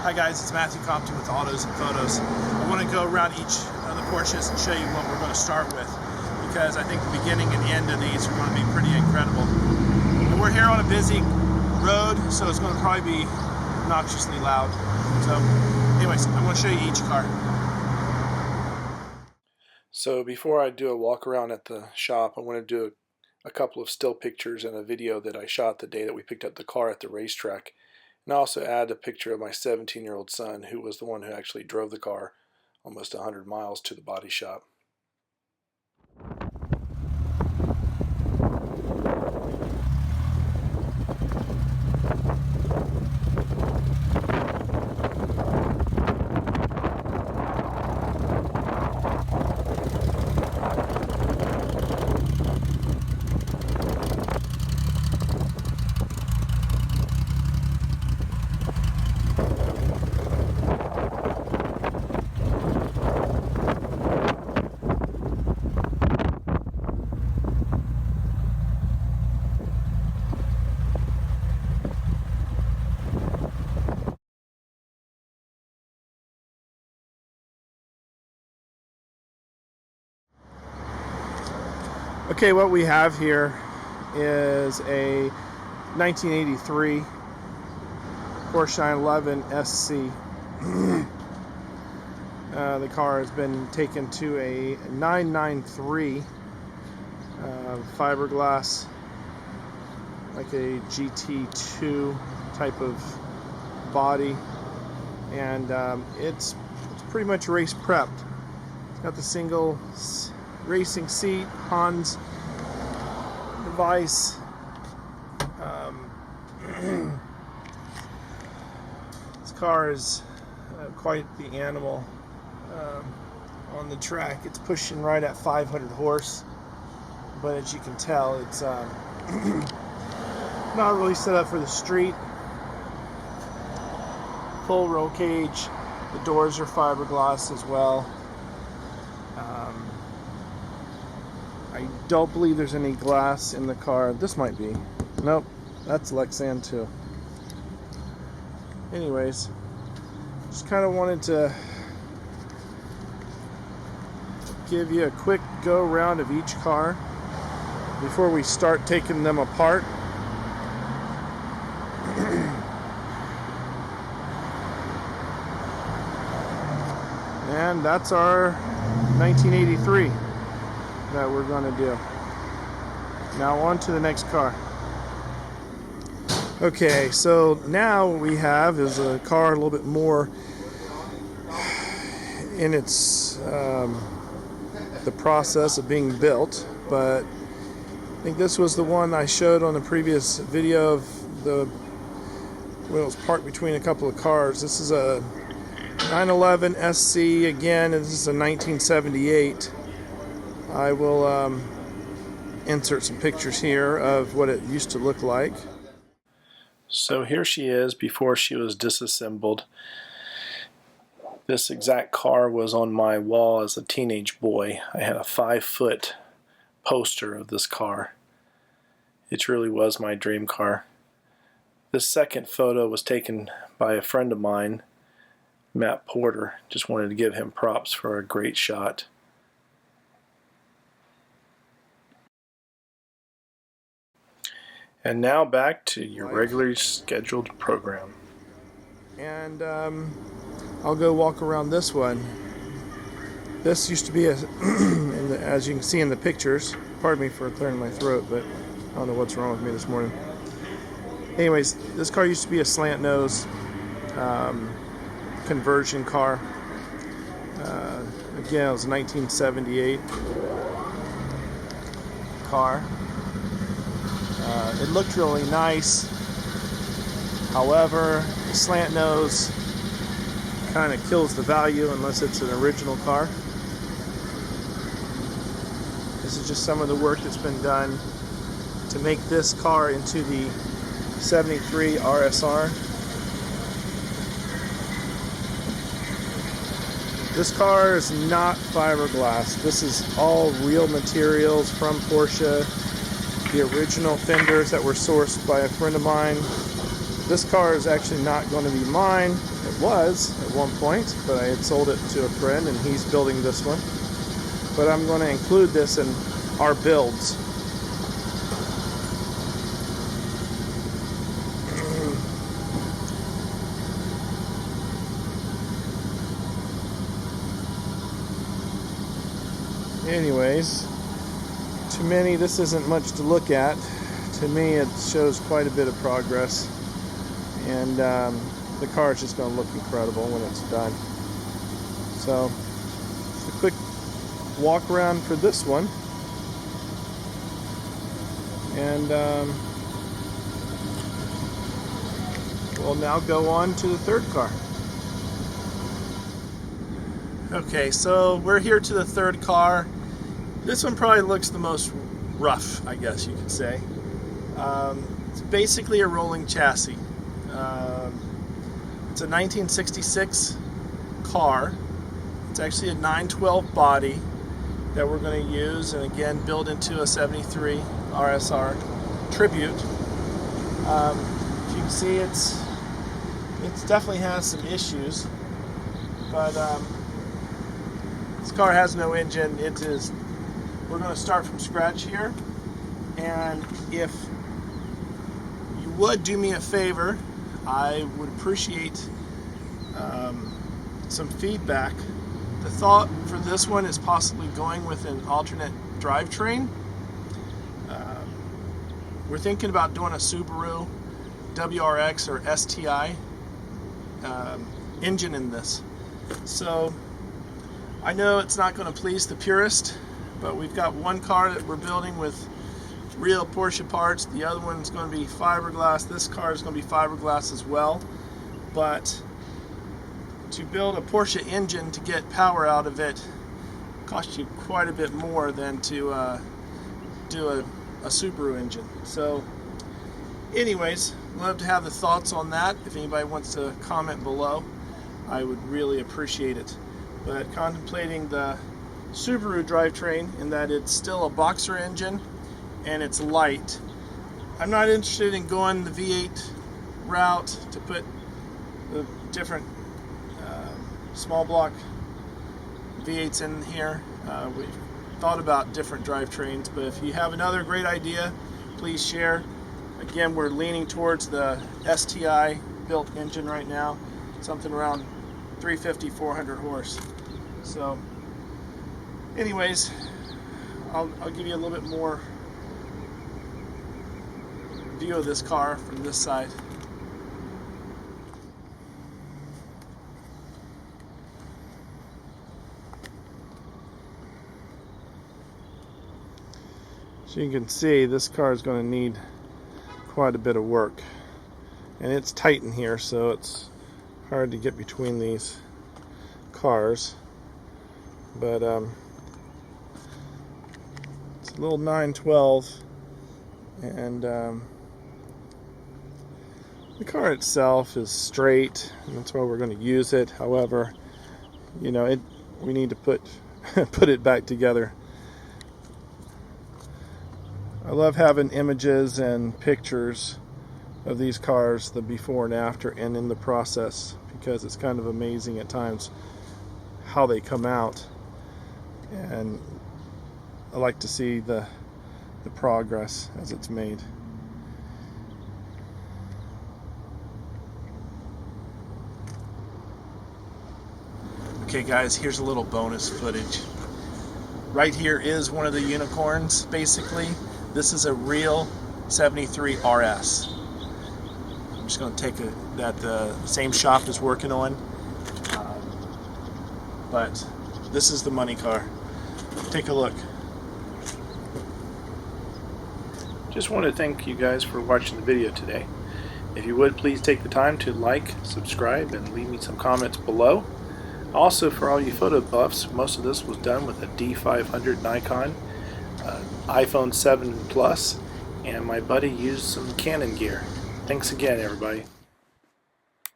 Hi guys, it's Matthew Compton with Autos&Photos. I want to go around each of the Porsches and show you what we're going to start with, because I think the beginning and end of these are going to be pretty incredible. And we're here on a busy road, so it's going to probably be obnoxiously loud. So anyways, I'm going to show you each car. So before I do a walk around at the shop, I want to do a couple of still pictures and a video that I shot the day that we picked up the car at the racetrack. And I also add a picture of my 17-year-old son, who was the one who actually drove the car almost 100 miles to the body shop. Okay, what we have here is a 1983 Porsche 911 SC. The car has been taken to a 993 fiberglass, like a GT2 type of body, and it's pretty much race prepped. It's got the single racing seat, Hans device. This car is quite the animal on the track. It's pushing right at 500 horse, but as you can tell, it's not really set up for the street. Full roll cage. The doors are fiberglass as well. I don't believe there's any glass in the car. This might be. Nope, that's Lexan too. Anyways, just kind of wanted to give you a quick go round of each car before we start taking them apart. And that's our 1983 that we're going to do. Now on to the next car. Okay, so now what we have is a car a little bit more in its the process of being built, but I think this was the one I showed on the previous video of when it was parked between a couple of cars. This is a 911 SC again, and this is a 1978. I will insert some pictures here of what it used to look like. So here she is before she was disassembled. This exact car was on my wall as a teenage boy. I had a 5-foot poster of this car. It really was my dream car. This second photo was taken by a friend of mine, Matt Porter. Just wanted to give him props for a great shot. And now back to your regularly scheduled program. And I'll go walk around this one. This used to be as you can see in the pictures, pardon me for clearing my throat, but I don't know what's wrong with me this morning. Anyways, this car used to be a slant nose conversion car. Again, it was a 1978 car. It looked really nice. However, the slant nose kind of kills the value unless it's an original car. This is just some of the work that's been done to make this car into the 73 RSR. This car is not fiberglass. This is all real materials from Porsche. The original fenders that were sourced by a friend of mine. This car is actually not going to be mine. It was at one point, but I had sold it to a friend and he's building this one. But I'm going to include this in our builds. Anyways, to many this isn't much to look at. To me it shows quite a bit of progress, and the car is just going to look incredible when it's done. So just a quick walk around for this one, and we'll now go on to the third car. Okay, so we're here to the third car. This one probably looks the most rough, I guess you could say. It's basically a rolling chassis. It's a 1966 car. It's actually a 912 body that we're going to use, and again built into a 73 RSR Tribute. If you can see, it definitely has some issues, but this car has no engine. We're going to start from scratch here, and if you would do me a favor, I would appreciate some feedback. The thought for this one is possibly going with an alternate drivetrain. We're thinking about doing a Subaru WRX or STI engine in this. So I know it's not going to please the purist, but we've got one car that we're building with real Porsche parts. The other one's going to be fiberglass. This car is going to be fiberglass as well. But to build a Porsche engine to get power out of it costs you quite a bit more than to do a Subaru engine. So anyways, love to have the thoughts on that. If anybody wants to comment below, I would really appreciate it. But contemplating the Subaru drivetrain in that it's still a boxer engine and it's light. I'm not interested in going the V8 route to put the different small block V8s in here. We've thought about different drivetrains, but if you have another great idea, please share. Again, we're leaning towards the STI built engine right now, something around 350, 400 horse. So anyways, I'll give you a little bit more view of this car from this side. So you can see this car is going to need quite a bit of work, and it's tight in here, so it's hard to get between these cars. But it's a little 912, and the car itself is straight, and that's why we're going to use it. However, you know, we need to put it back together. I love having images and pictures of these cars, the before and after, and in the process, because it's kind of amazing at times how they come out, and I like to see the progress as it's made. Okay guys, here's a little bonus footage. Right here is one of the unicorns, basically. This is a real 73 RS. I'm just going to take that the same shop is working on, but this is the money car. Take a look. Just want to thank you guys for watching the video today. If you would, please take the time to like, subscribe, and leave me some comments below. Also, for all you photo buffs, most of this was done with a D500 Nikon, iPhone 7 Plus, and my buddy used some Canon gear. Thanks again, everybody.